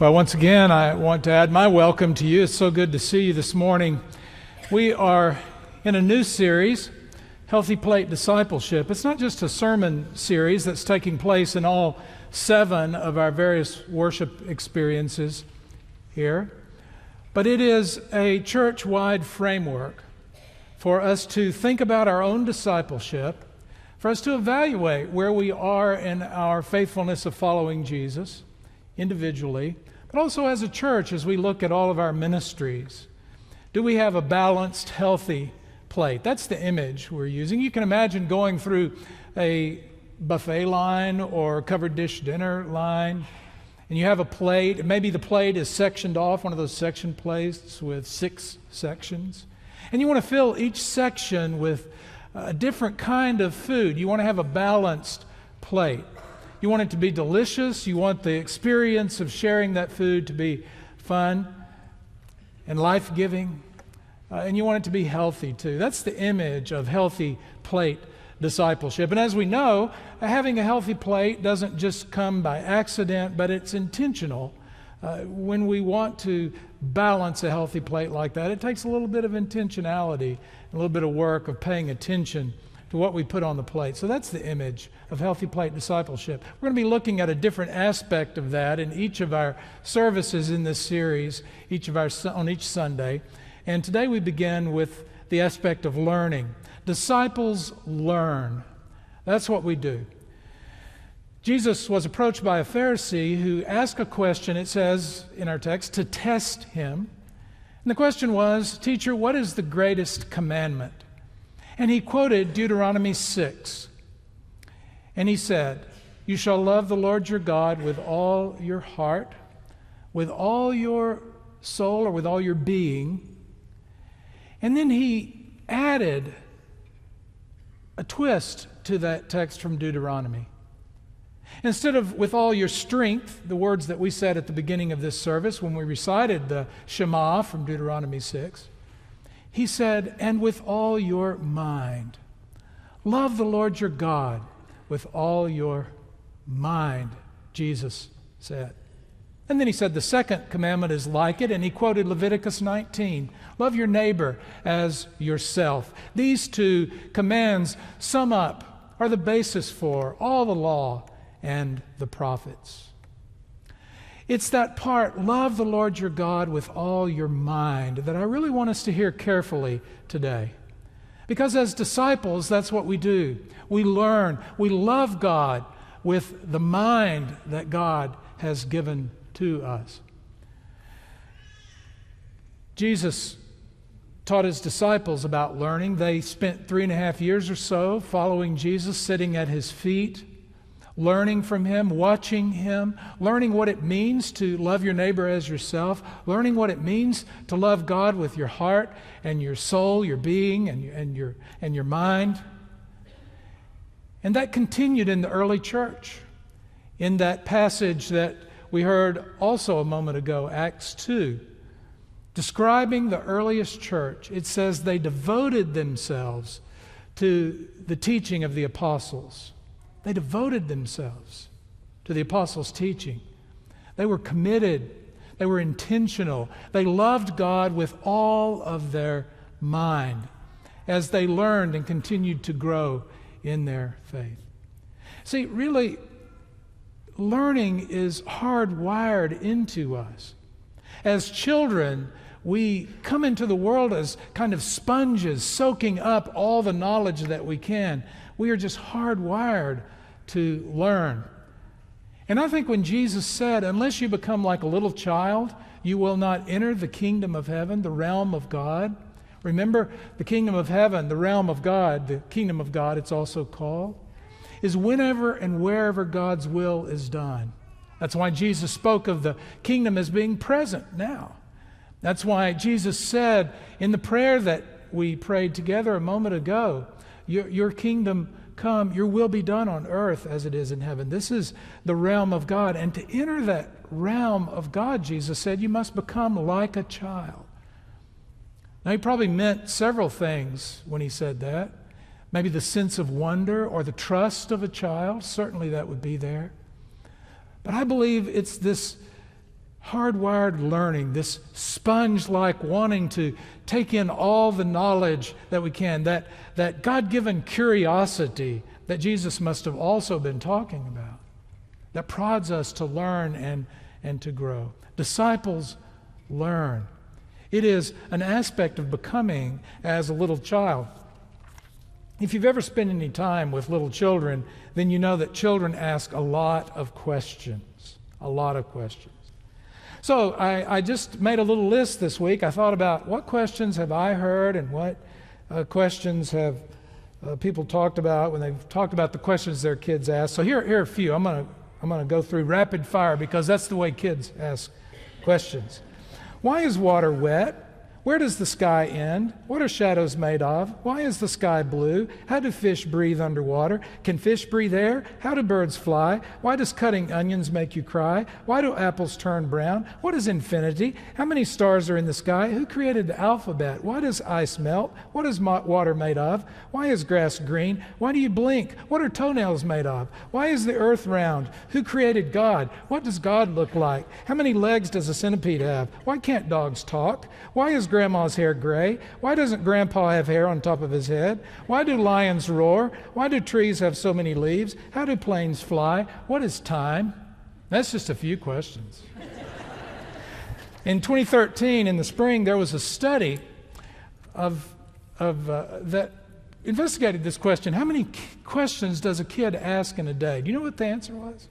Well, once again, I want to add my welcome to you. It's so good to see you this morning. We are in a new series, Healthy Plate Discipleship. It's not just a sermon series that's taking place in all 7 of our various worship experiences here, but it is a church-wide framework for us to think about our own discipleship, for us to evaluate where we are in our faithfulness of following Jesus individually, but also as a church as we look at all of our ministries. Do we have a balanced, healthy plate? That's the image we're using. You can imagine going through a buffet line or covered dish dinner line, and you have a plate. Maybe the plate is sectioned off, one of those section plates with 6 sections. And you want to fill each section with a different kind of food. You want to have a balanced plate. You want it to be delicious. You want the experience of sharing that food to be fun and life-giving. And you want it to be healthy too. That's the image of healthy plate discipleship. And as we know, having a healthy plate doesn't just come by accident, but it's intentional. When we want to balance a healthy plate like that, it takes a little bit of intentionality, a little bit of work of paying attention to what we put on the plate. So that's the image of healthy plate discipleship. We're going to be looking at a different aspect of that in each of our services in this series, on each Sunday. And today we begin with the aspect of learning. Disciples learn. That's what we do. Jesus was approached by a Pharisee who asked a question, it says in our text, to test him. And the question was, "Teacher, what is the greatest commandment?" And he quoted Deuteronomy 6. And he said, "You shall love the Lord your God with all your heart, with all your soul, or with all your being." And then he added a twist to that text from Deuteronomy. Instead of "with all your strength," the words that we said at the beginning of this service when we recited the Shema from Deuteronomy 6, he said, "and with all your mind." Love the Lord your God with all your mind, Jesus said. And then he said the second commandment is like it, and he quoted Leviticus 19. Love your neighbor as yourself. These 2 commands sum up, are the basis for all the law and the prophets. It's that part, love the Lord your God with all your mind, that I really want us to hear carefully today. Because as disciples, that's what we do. We learn, we love God with the mind that God has given to us. Jesus taught his disciples about learning. They spent 3.5 years or so following Jesus, sitting at his feet, learning from him, watching him, learning what it means to love your neighbor as yourself, learning what it means to love God with your heart and your soul, your being, and your mind. And that continued in the early church. In that passage that we heard also a moment ago, Acts 2, describing the earliest church, it says they devoted themselves to the teaching of the apostles. They devoted themselves to the apostles' teaching. They were committed. They were intentional. They loved God with all of their mind as they learned and continued to grow in their faith. See, really, learning is hardwired into us. As children, we come into the world as kind of sponges, soaking up all the knowledge that we can. We are just hardwired to learn. And I think when Jesus said, "Unless you become like a little child, you will not enter the kingdom of heaven," the realm of God. Remember, the kingdom of heaven, the realm of God, the kingdom of God, it's also called, is whenever and wherever God's will is done. That's why Jesus spoke of the kingdom as being present now. That's why Jesus said in the prayer that we prayed together a moment ago, your kingdom come, your will be done on earth as it is in heaven. This is the realm of God. And to enter that realm of God, Jesus said, you must become like a child. Now, he probably meant several things when he said that. Maybe the sense of wonder or the trust of a child. Certainly that would be there. But I believe it's this hardwired learning, this sponge-like wanting to take in all the knowledge that we can, that God-given curiosity that Jesus must have also been talking about, that prods us to learn and to grow. Disciples learn. It is an aspect of becoming as a little child. If you've ever spent any time with little children, then you know that children ask a lot of questions. A lot of questions. So I just made a little list this week. I thought about what questions have I heard and what questions have people talked about when they've talked about the questions their kids ask. So here are a few. I'm going to go through rapid fire because that's the way kids ask questions. Why is water wet? Where does the sky end? What are shadows made of? Why is the sky blue? How do fish breathe underwater? Can fish breathe air? How do birds fly? Why does cutting onions make you cry? Why do apples turn brown? What is infinity? How many stars are in the sky? Who created the alphabet? Why does ice melt? What is water made of? Why is grass green? Why do you blink? What are toenails made of? Why is the earth round? Who created God? What does God look like? How many legs does a centipede have? Why can't dogs talk? Why is Grandma's hair gray? Why doesn't Grandpa have hair on top of his head? Why do lions roar? Why do trees have so many leaves? How do planes fly? What is time? That's just a few questions. In 2013, in the spring, there was a study that investigated this question. How many questions does a kid ask in a day? Do you know what the answer was?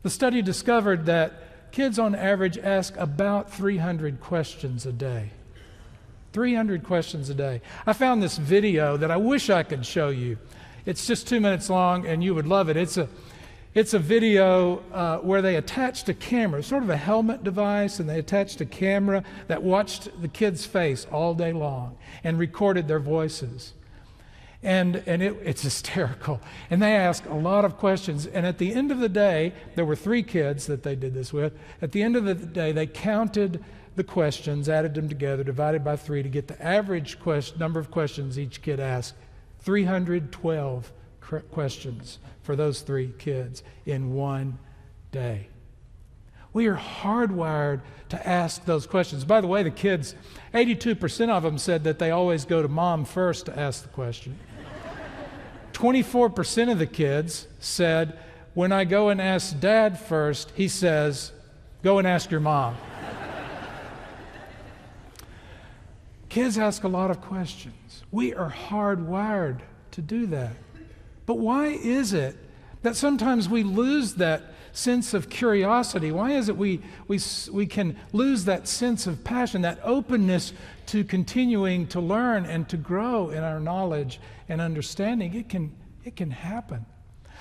The study discovered that kids on average ask about 300 questions a day. 300 questions a day. I found this video that I wish I could show you. It's just 2 minutes long and you would love it. It's a video where they attached a camera, sort of a helmet device, and they attached a camera that watched the kid's face all day long and recorded their voices. And it's hysterical. And they ask a lot of questions. And at the end of the day, there were 3 kids that they did this with. At the end of the day, they counted the questions, added them together, divided by 3 to get the average number of questions each kid asked. 312 questions for those 3 kids in one day. We are hardwired to ask those questions. By the way, the kids, 82% of them said that they always go to mom first to ask the question. 24% of the kids said, when I go and ask dad first, he says, go and ask your mom. Kids ask a lot of questions. We are hardwired to do that. But why is it that sometimes we lose that sense of curiosity? Why is it we can lose that sense of passion, that openness to continuing to learn and to grow in our knowledge and understanding? It can happen.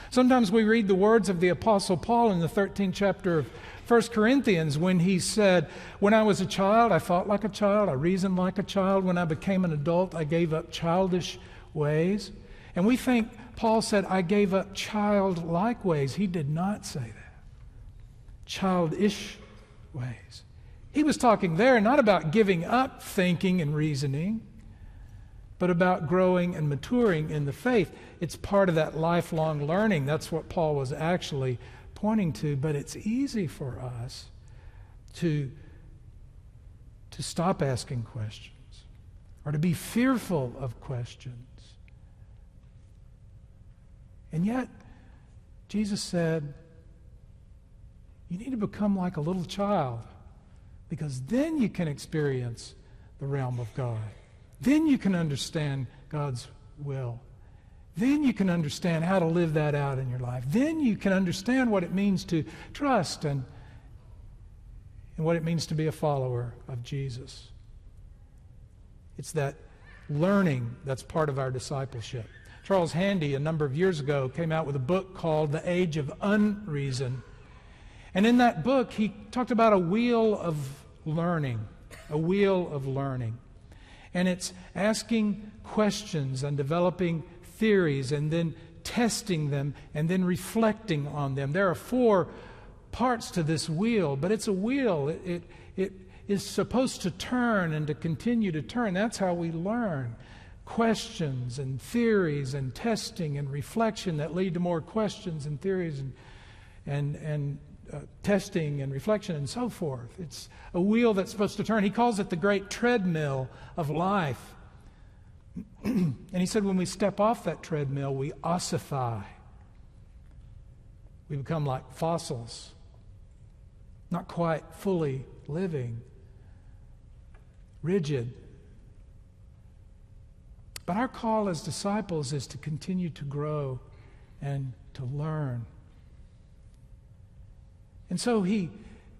Sometimes we read the words of the Apostle Paul in the 13th chapter of 1 Corinthians when he said, when I was a child, I thought like a child, I reasoned like a child. When I became an adult, I gave up childish ways. And we think Paul said, I gave up childlike ways. He did not say that. Childish ways. He was talking there not about giving up thinking and reasoning, but about growing and maturing in the faith. It's part of that lifelong learning. That's what Paul was actually pointing to. But it's easy for us to stop asking questions or to be fearful of questions. And yet, Jesus said, you need to become like a little child, because then you can experience the realm of God. Then you can understand God's will. Then you can understand how to live that out in your life. Then you can understand what it means to trust and what it means to be a follower of Jesus. It's that learning that's part of our discipleship. Charles Handy, a number of years ago, came out with a book called The Age of Unreason. And in that book, he talked about a wheel of learning, a wheel of learning. And it's asking questions and developing theories and then testing them and then reflecting on them. There are 4 parts to this wheel, but it's a wheel. It is supposed to turn and to continue to turn. That's how we learn. Questions and theories and testing and reflection that lead to more questions and theories and testing and reflection and so forth. It's a wheel that's supposed to turn. He calls it the great treadmill of life. And he said when we step off that treadmill, we ossify. We become like fossils, not quite fully living, rigid. But our call as disciples is to continue to grow and to learn. And so he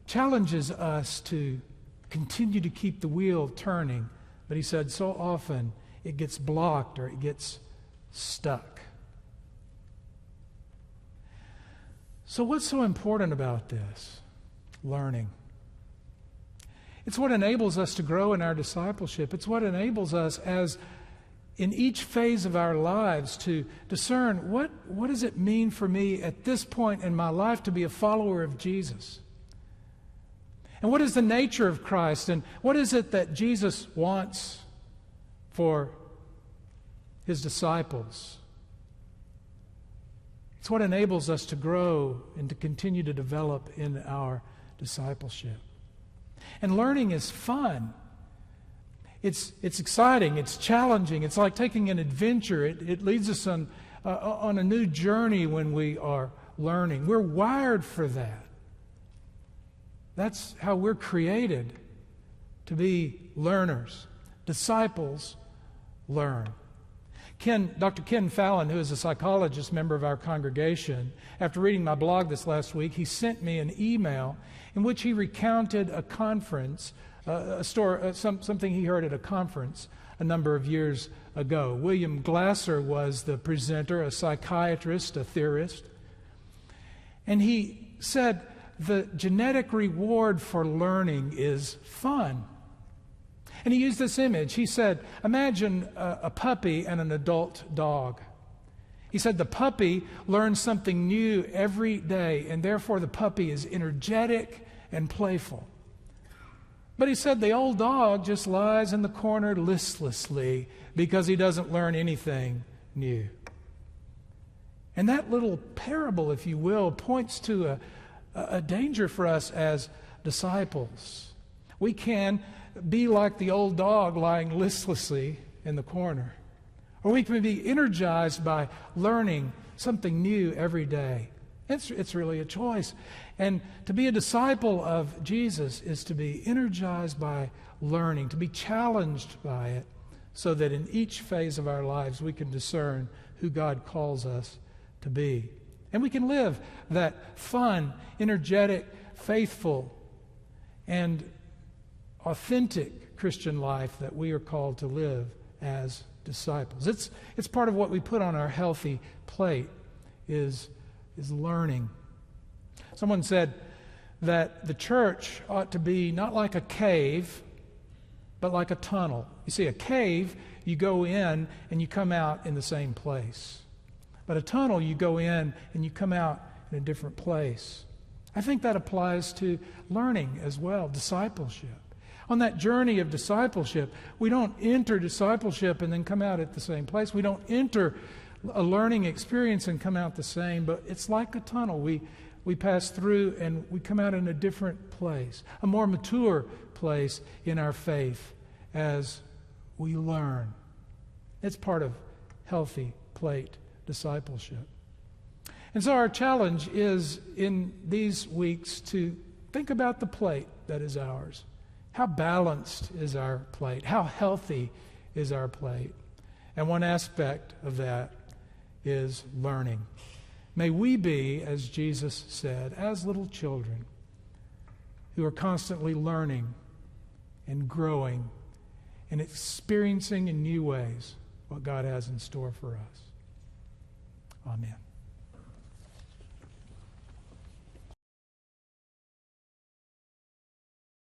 challenges us to continue to keep the wheel turning. But he said so often it gets blocked or it gets stuck. So what's so important about this? Learning. It's what enables us to grow in our discipleship. It's what enables us as in each phase of our lives to discern what does it mean for me at this point in my life to be a follower of Jesus? And what is the nature of Christ? And what is it that Jesus wants for his disciples? It's what enables us to grow and to continue to develop in our discipleship. And learning is fun. It's exciting. It's challenging. It's like taking an adventure. It leads us on a new journey when we are learning. We're wired for that. That's how we're created, to be learners. Disciples learn. Dr. Ken Fallon, who is a psychologist, member of our congregation, after reading my blog this last week, he sent me an email in which he recounted a conference, something he heard at a conference a number of years ago. William Glasser was the presenter, a psychiatrist, a theorist. And he said the genetic reward for learning is fun. And he used this image. He said, imagine a puppy and an adult dog. He said the puppy learns something new every day, and therefore the puppy is energetic and playful. But he said the old dog just lies in the corner listlessly because he doesn't learn anything new. And that little parable, if you will, points to a danger for us as disciples. We can be like the old dog lying listlessly in the corner. Or we can be energized by learning something new every day. It's really a choice. And to be a disciple of Jesus is to be energized by learning, to be challenged by it, so that in each phase of our lives we can discern who God calls us to be. And we can live that fun, energetic, faithful, and authentic Christian life that we are called to live as disciples. It's part of what we put on our healthy plate is learning. Someone said that the church ought to be not like a cave, but like a tunnel. You see, a cave, you go in and you come out in the same place. But a tunnel, you go in and you come out in a different place. I think that applies to learning as well, discipleship. On that journey of discipleship, we don't enter discipleship and then come out at the same place. We don't enter a learning experience and come out the same, but it's like a tunnel. We pass through and we come out in a different place, a more mature place in our faith as we learn. It's part of healthy plate discipleship. And so our challenge is in these weeks to think about the plate that is ours. How balanced is our plate? How healthy is our plate? And one aspect of that is learning. May we be, as Jesus said, as little children who are constantly learning and growing and experiencing in new ways what God has in store for us. Amen.